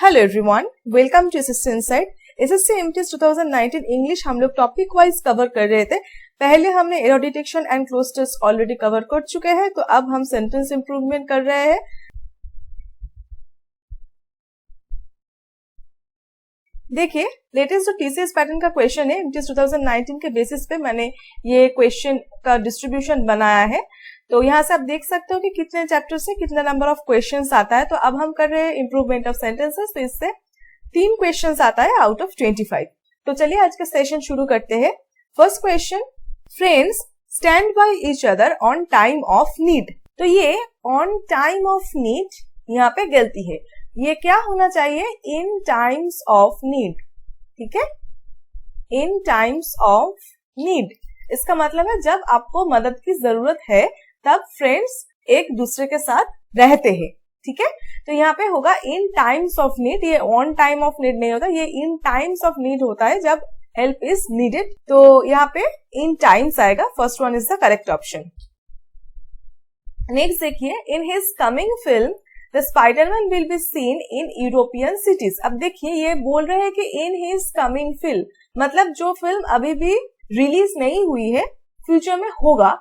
Hello everyone, welcome to SSC insight. SSC MTS 2019 English हम लोग topic wise cover कर रहे थे। पहले हमने error detection and cloze test already cover कर चुके हैं, तो अब हम सेंटेंस इंप्रूवमेंट कर रहे हैं। देखिए, लेटेस्ट जो टीसीएस पैटर्न का क्वेश्चन है एमटीएस 2019 के बेसिस पे मैंने ये क्वेश्चन का डिस्ट्रीब्यूशन बनाया है। तो यहाँ से आप देख सकते हो कि कितने चैप्टर से कितना नंबर ऑफ क्वेश्चंस आता है। तो अब हम कर रहे हैं इंप्रूवमेंट ऑफ सेंटेंसेस, तो इससे 3 क्वेश्चंस आता है आउट ऑफ 25। तो चलिए आज का सेशन शुरू करते हैं। First question, friends stand by each other on time of need. तो ये ऑन टाइम ऑफ नीड यहाँ पे गलती है, ये क्या होना चाहिए, इन टाइम्स ऑफ नीड। ठीक है, इन टाइम्स ऑफ नीड, इसका मतलब है जब आपको मदद की जरूरत है तब फ्रेंड्स एक दूसरे के साथ रहते हैं। ठीक है, तो यहाँ पे होगा इन टाइम्स ऑफ नीड, ये ऑन टाइम ऑफ नीड नहीं होता, ये इन टाइम्स ऑफ नीड होता है जब हेल्प इज नीडेड। तो यहाँ पे इन टाइम्स आएगा, first one is the correct option. Next देखिए, in his coming film the Spiderman will be seen in European cities. अब देखिए ये बोल रहे हैं कि इन हिज कमिंग फिल्म, मतलब जो फिल्म अभी भी रिलीज नहीं हुई है, फ्यूचर में होगा,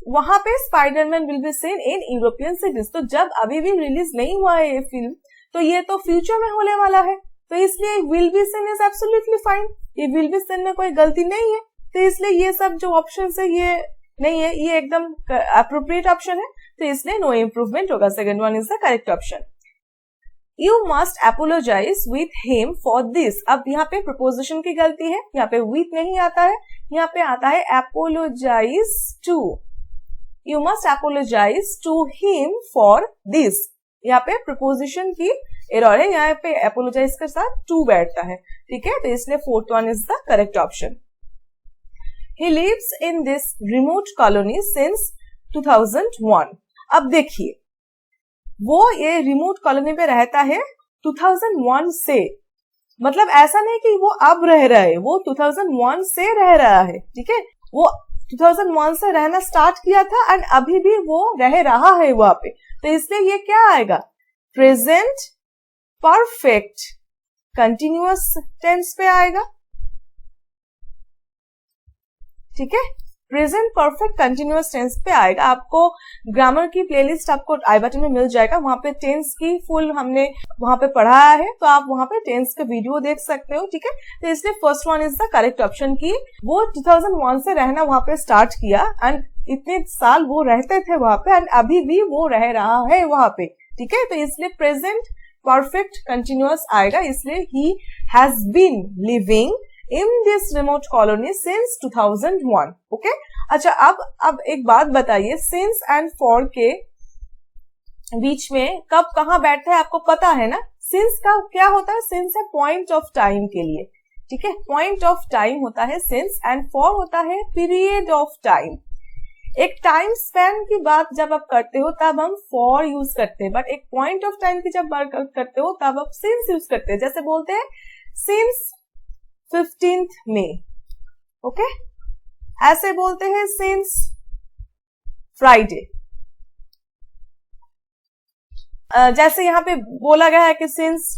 वहां पे Spiderman will be seen in European cities. तो जब अभी भी रिलीज नहीं हुआ है ये फिल्म, तो ये तो फ्यूचर में होने वाला है, तो इसलिए will be scene is absolutely fine, ये विल बी सीन में कोई गलती नहीं है। तो इसलिए ये सब जो ऑप्शन है ये नहीं है, ये एकदम अप्रोप्रिएट ऑप्शन है, तो इसलिए नो इम्प्रूवमेंट होगा। Second one is the correct option. You must apologise with him for this. अब यहाँ पे प्रपोजिशन की गलती है, यहाँ पे विथ नहीं आता है, यहाँ पे आता है apologise to. You must apologise to him for this, यहाँ पे प्रपोजिशन की एरर है, यहाँ पे एपोलोजाइज के साथ टू बैठता है। ठीक है, तो इसलिए fourth one is the correct option. He lives in this remote colony since 2001। अब देखिए, वो ये रिमोट कॉलोनी पे रहता है 2001 से, मतलब ऐसा नहीं कि वो अब रह रहा है, वो 2001 से रह रहा है। ठीक है, वो 2001 से रहना स्टार्ट किया था एंड अभी भी वो रह रहा है वहां पे, तो इसलिए ये क्या आएगा, प्रेजेंट परफेक्ट कंटिन्यूअस टेंस पे आएगा। ठीक है, प्रेजेंट परफेक्ट कंटिन्यूअस टेंस पे आएगा। आपको ग्रामर की प्लेलिस्ट आपको आई बटन में मिल जाएगा, वहां पे टेंस की फुल हमने वहां पे पढ़ाया है, तो आप वहां पे टेंस का वीडियो देख सकते हो। ठीक है, तो इसलिए first one is the correct option की वो 2001 से रहना वहां पे स्टार्ट किया एंड इतने साल वो रहते थे वहां पे एंड अभी भी वो रह रहा है वहां पे। ठीक है, तो इसलिए प्रेजेंट परफेक्ट कंटिन्यूअस आएगा, इसलिए he has been living in this remote colony since 2001। Okay, अच्छा अब एक बात बताइए, सिंस एंड फॉर के बीच में कब कहाँ बैठता है आपको पता है ना। सिंस का क्या होता है, सिंस है पॉइंट ऑफ टाइम के लिए। ठीक है, पॉइंट ऑफ टाइम होता है सिंस, एंड फॉर होता है पीरियड ऑफ टाइम। एक टाइम स्पैन की बात जब आप करते हो तब हम फॉर यूज करते हैं, बट एक पॉइंट ऑफ टाइम की जब बात करते हो तब आप सिंस यूज करते हैं। जैसे बोलते हैं सिंस 15th मई, ओके, ऐसे बोलते हैं सिंस फ्राइडे। जैसे यहाँ पे बोला गया है कि सिंस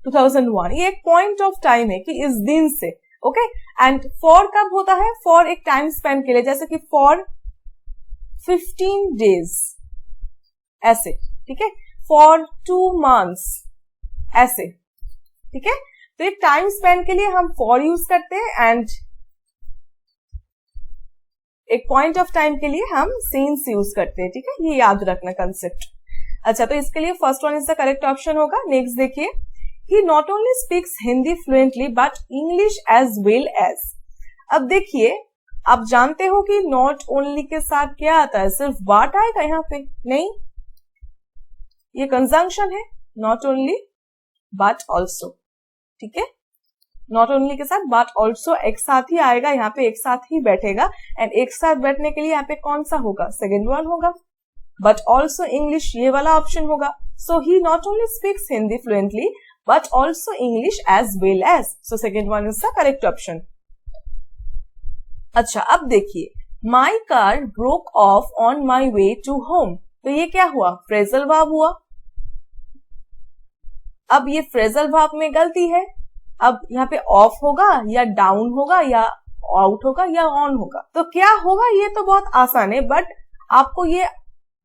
2001, ये एक पॉइंट ऑफ टाइम है कि इस दिन से। ओके, एंड फॉर कब होता है, फॉर एक टाइम स्पेन के लिए, जैसे कि फॉर 15 डेज ऐसे। ठीक है, फॉर 2 months ऐसे। ठीक है, तो एक टाइम स्पेन के लिए हम फॉर यूज करते हैं एंड एक पॉइंट ऑफ टाइम के लिए हम सिंस यूज करते हैं। ठीक है, ये याद रखना कंसेप्ट। अच्छा, तो इसके लिए first one is the correct option होगा। नेक्स्ट देखिए, he not only speaks Hindi fluently but English as well as. अब देखिए, आप जानते हो कि नॉट ओनली के साथ क्या आता है, सिर्फ बट आएगा यहाँ पे, नहीं, ये कंजंक्शन है, नॉट ओनली बट ऑल्सो। ठीक है, नॉट ओनली के साथ बट ऑल्सो एक साथ ही आएगा, यहाँ पे एक साथ ही बैठेगा एंड एक साथ बैठने के लिए यहाँ पे कौन सा होगा, सेकेंड वन होगा, बट ऑल्सो इंग्लिश, ये वाला ऑप्शन होगा। So he not only speaks Hindi fluently but also English as well as, so second one is the correct option. अच्छा, अब देखिए, my car broke off on my way to home, तो ये क्या हुआ, फ्रेजल वर्ब हुआ। अब ये फ्रेजल वर्ब में गलती है, अब यहाँ पे ऑफ होगा या डाउन होगा या आउट होगा या ऑन होगा, तो क्या होगा ये तो बहुत आसान है, बट आपको ये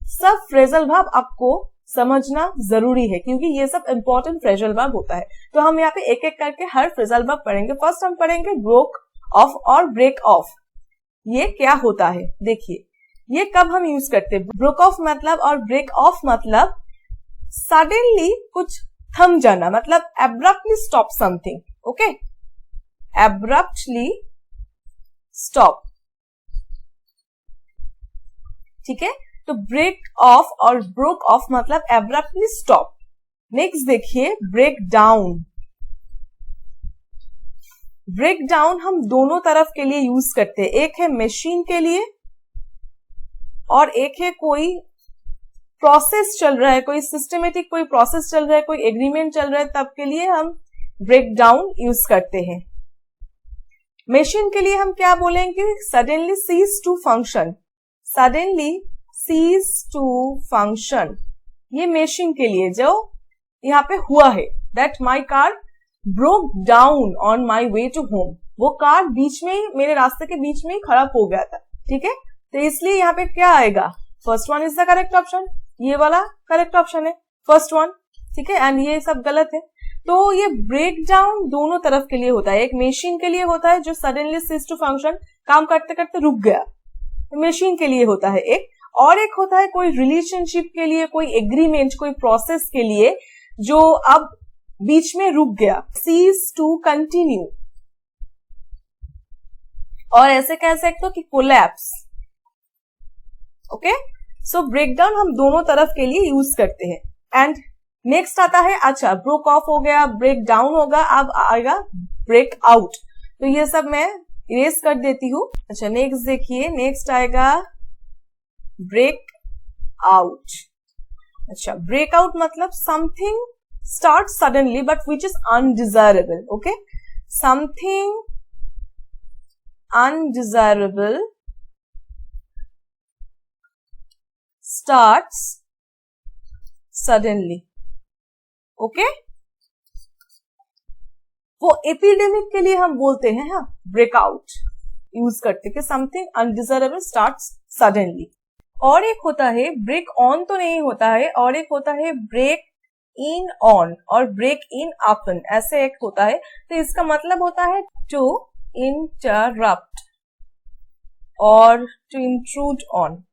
सब फ्रेजल वर्ब आपको समझना जरूरी है क्योंकि ये सब इंपॉर्टेंट फ्रेजल वर्ब होता है। तो हम यहाँ पे एक एक करके हर फ्रेजल वर्ब पढ़ेंगे। फर्स्ट हम पढ़ेंगे ब्रोक ऑफ और ब्रेक ऑफ। ये क्या होता है देखिए, ये कब हम यूज करते हैं। ब्रोक ऑफ मतलब और ब्रेक ऑफ मतलब सडनली कुछ थम जाना, मतलब abruptly stop something. Okay, abruptly stop, ठीक है। तो ब्रेक ऑफ और ब्रोक ऑफ मतलब एब्रप्टली स्टॉप। नेक्स्ट देखिए ब्रेक डाउन। ब्रेक डाउन हम दोनों तरफ के लिए यूज करते हैं, एक है मशीन के लिए और एक है कोई प्रोसेस चल रहा है, कोई सिस्टमेटिक कोई प्रोसेस चल रहा है, कोई एग्रीमेंट चल रहा है, तब के लिए हम ब्रेक डाउन यूज करते हैं। मशीन के लिए हम क्या बोलेंगे, suddenly cease to function. Suddenly cease to function, ये मशीन के लिए जो यहाँ पे हुआ है, that my car broke down on my way to home. वो कार बीच में ही, मेरे रास्ते के बीच में ही खराब हो गया था, ठीक है। तो इसलिए यहाँ पे क्या आएगा, first one is the correct option, ये वाला करेक्ट ऑप्शन है फर्स्ट वन, ठीक है। एंड ये सब गलत है। तो ये ब्रेक डाउन दोनों तरफ के लिए होता है, एक मशीन के लिए होता है जो सडनली सीज टू फंक्शन, काम करते करते रुक गया, मशीन के लिए होता है एक, और एक होता है कोई रिलेशनशिप के लिए, कोई एग्रीमेंट, कोई प्रोसेस के लिए जो अब बीच में रुक गया, सीज टू कंटिन्यू। और ऐसे कह सकते हो कि कोलैप्स। ओके, सो ब्रेकडाउन हम दोनों तरफ के लिए यूज करते हैं। एंड नेक्स्ट आता है, अच्छा ब्रोक ऑफ हो गया, ब्रेक डाउन होगा, अब आएगा ब्रेक आउट। तो ये सब मैं इरेज कर देती हूँ। अच्छा नेक्स्ट देखिए, नेक्स्ट आएगा ब्रेक आउट। अच्छा ब्रेक आउट मतलब something start suddenly but which is undesirable. Okay, something undesirable starts suddenly. Okay, वो एपिडेमिक के लिए हम बोलते हैं, हाँ ब्रेकआउट यूज करते कि समथिंग अनडिजायरेबल स्टार्ट्स सडनली। और एक होता है ब्रेक ऑन, तो नहीं होता है, और एक होता है ब्रेक इन ऑन और ब्रेक इन अपन, ऐसे एक होता है। तो इसका मतलब होता है टू इंटरप्ट और टू इंट्रूड ऑन,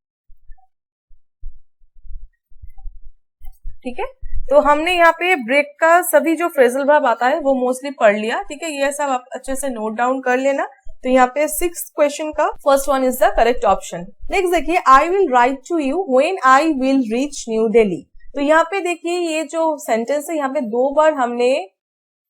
ठीक है। तो हमने यहाँ पे ब्रेक का सभी जो फ्रेजल वर्ब आता है वो मोस्टली पढ़ लिया, ठीक है। ये सब आप अच्छे से नोट डाउन कर लेना। तो यहाँ पे 6th क्वेश्चन का first one is the correct option. Next देखिए, I will write to you when I will reach New Delhi. तो यहाँ पे देखिए ये जो सेंटेंस है, यहाँ पे 2 बार हमने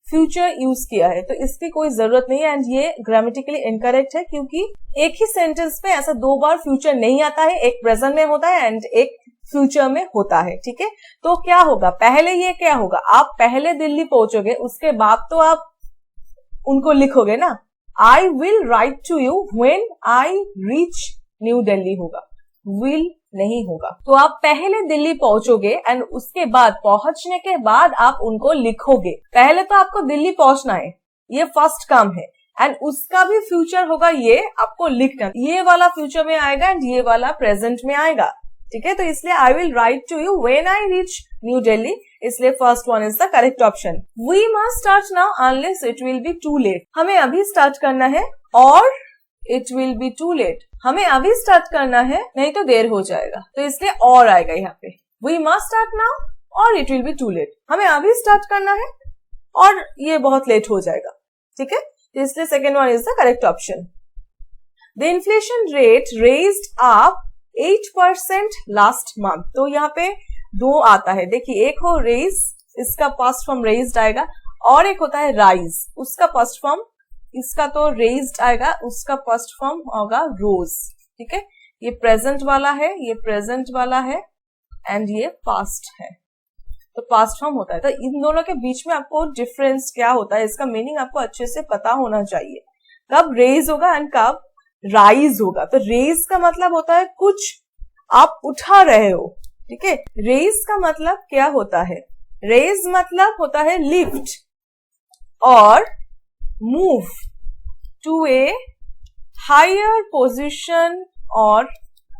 फ्यूचर यूज किया है, तो इसकी कोई जरूरत नहीं है। एंड ये ग्रामेटिकली इनकरेक्ट है क्योंकि एक ही सेंटेंस में ऐसा 2 बार फ्यूचर नहीं आता है, एक प्रेजेंट में होता है एंड एक फ्यूचर में होता है, ठीक है। तो क्या होगा, पहले ये क्या होगा, आप पहले दिल्ली पहुंचोगे, उसके बाद तो आप उनको लिखोगे ना, I will write to you when I reach New Delhi होगा, विल नहीं होगा। तो आप पहले दिल्ली पहुंचोगे एंड उसके बाद, पहुंचने के बाद आप उनको लिखोगे। पहले तो आपको दिल्ली पहुंचना है, ये फर्स्ट काम है, एंड उसका भी फ्यूचर होगा, ये आपको लिखना, ये वाला फ्यूचर में आएगा एंड ये वाला प्रेजेंट में आएगा, ठीक है। तो इसलिए I will write to you when I reach New Delhi, इसलिए first one is the correct option. We must start now unless it will be too late. हमें अभी स्टार्ट करना है और it will be too late, हमें अभी स्टार्ट करना है नहीं तो देर हो जाएगा, तो इसलिए और आएगा यहाँ पे। वी मस्ट स्टार्ट नाउ और it will be too late, हमें अभी स्टार्ट करना है और ये बहुत लेट हो जाएगा, ठीक है। तो इसलिए second one is the correct option. The inflation rate raised up 8% last month. तो यहाँ पे 2 आता है, देखिए एक हो रेज, इसका पास्ट फॉर्म रेज्ड आएगा, और एक होता है राइज, उसका पास्ट फॉर्म, इसका तो रेज्ड आएगा, उसका पास्ट फॉर्म होगा रोज, ठीक है। ये प्रेजेंट वाला है, ये प्रेजेंट वाला है एंड ये पास्ट है, तो पास्ट फॉर्म होता है। तो इन दोनों के बीच में आपको डिफरेंस क्या होता है, इसका मीनिंग आपको अच्छे से पता होना चाहिए, कब रेज होगा एंड कब राइज होगा। तो रेज का मतलब होता है कुछ आप उठा रहे हो, ठीक है। रेज का मतलब क्या होता है, रेज मतलब होता है लिफ्ट और move to a higher position और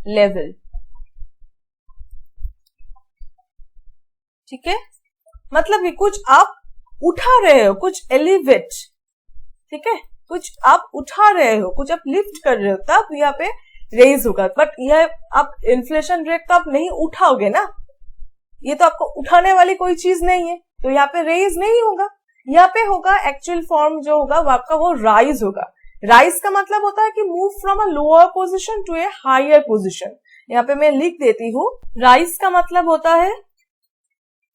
लेवल। ठीक है, मतलब कि कुछ आप उठा रहे हो, कुछ एलिवेट, ठीक है, कुछ आप उठा रहे हो, कुछ आप लिफ्ट कर रहे हो, तब यहाँ पे रेज होगा। बट यह आप इन्फ्लेशन रेट तो आप नहीं उठाओगे ना, ये तो आपको उठाने वाली कोई चीज नहीं है, तो यहाँ पे रेज नहीं होगा। यहाँ पे होगा एक्चुअल फॉर्म जो होगा वो आपका वो राइज होगा। राइज का मतलब होता है कि move from a lower position to a higher position. यहाँ पे मैं लिख देती हूँ, राइज का मतलब होता है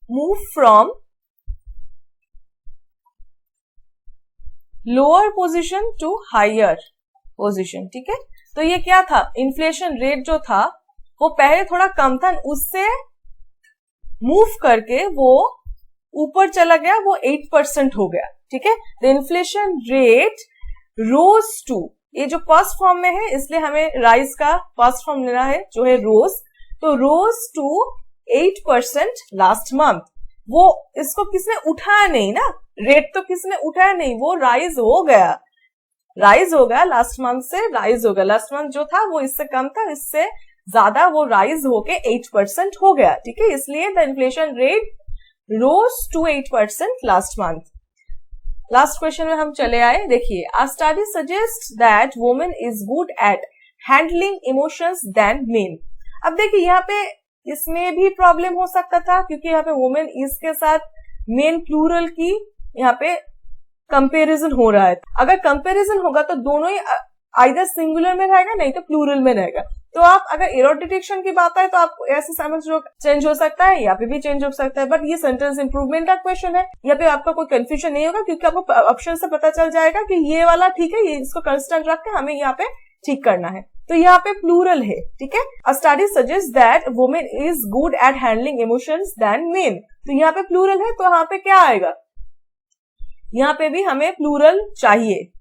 move from lower position to higher position. ठीक है, तो ये क्या था, इन्फ्लेशन रेट जो था वो पहले थोड़ा कम था, उससे मूव करके वो ऊपर चला गया, वो 8% हो गया। ठीक है, the inflation rate rose to, ये जो फर्स्ट फॉर्म में है इसलिए हमें राइज का फर्स्ट फॉर्म लेना है जो है रोज, तो रोज टू 8% लास्ट मंथ। वो इसको किसने उठाया नहीं ना, रेट तो किसने उठाया नहीं, वो राइज हो गया, राइज हो गया लास्ट मंथ से, राइज हो गया। लास्ट मंथ जो था वो इससे कम था, इससे ज्यादा वो राइज होके 8% हो गया। ठीक है, इसलिए the inflation rate rose to 8% last month. Last question में हम चले आए, देखिए, a study suggest that women is good at handling emotions than men. अब देखिए यहाँ पे इसमें भी प्रॉब्लम हो सकता था, क्योंकि यहाँ पे वुमेन इसके साथ मेन प्लूरल की यहाँ पे कंपैरिजन हो रहा है। अगर कंपैरिजन होगा तो दोनों ही आइदर सिंगुलर में रहेगा, नहीं तो प्लूरल में रहेगा। तो आप अगर एरर डिटेक्शन की बात है तो आप ऐसे समझ लो चेंज हो सकता है, यहाँ पे भी चेंज हो सकता है, बट ये सेंटेंस इंप्रूवमेंट का क्वेश्चन है, यहाँ पे आपका कोई कंफ्यूजन नहीं होगा, क्योंकि आपको ऑप्शन से पता चल जाएगा कि ये वाला ठीक है, ये इसको कंस्टेंट रख के हमें यहाँ पे ठीक करना है। तो यहाँ पे प्लूरल है। ठीक है, a study suggest that women is good at handling emotions than men, तो यहाँ पे प्लूरल है, तो यहाँ पे क्या आएगा, यहाँ पे भी हमें प्लूरल चाहिए,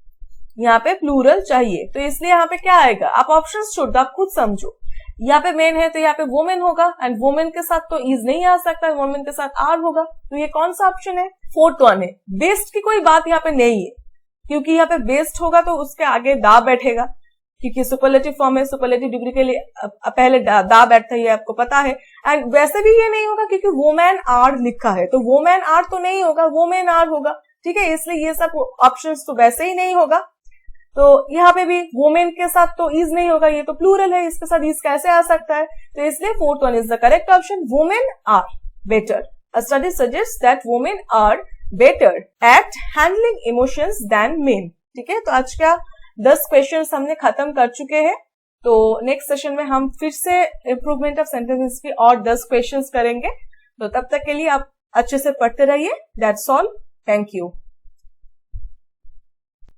यहाँ पे प्लूरल चाहिए, तो इसलिए यहाँ पे क्या आएगा, आप ऑप्शंस छोड़ दो, आप खुद समझो। यहाँ पे मेन है तो यहाँ पे वुमेन होगा, एंड वुमेन के साथ तो इज नहीं आ सकता, वुमेन के साथ आर होगा, तो ये कौन सा ऑप्शन है, फोर्थ वन है। बेस्ड की कोई बात यहाँ पे नहीं है, क्योंकि यहाँ पे बेस्ड होगा तो उसके आगे दा बैठेगा, क्योंकि सुपरलेटिव फॉर्म है, सुपरलेटिव डिग्री के लिए पहले दा बैठता है, ये आपको पता है। एंड वैसे भी ये नहीं होगा क्योंकि वुमेन आर लिखा है, तो वुमेन आर तो नहीं होगा, वुमेन आर होगा। ठीक है, इसलिए ये सब ऑप्शंस तो वैसे ही नहीं होगा। तो यहाँ पे भी वुमेन के साथ तो इज नहीं होगा, ये तो प्लूरल है, इसके साथ इज कैसे आ सकता है, तो इसलिए fourth one is the correct option, women are better. A study suggest that women are better at handling emotions than men. ठीक है, तो आज का 10 क्वेश्चन हमने खत्म कर चुके हैं, तो नेक्स्ट सेशन में हम फिर से इंप्रूवमेंट ऑफ सेंटेंसेस की और 10 क्वेश्चन करेंगे। तो तब तक के लिए आप अच्छे से पढ़ते रहिए। That's all, thank you.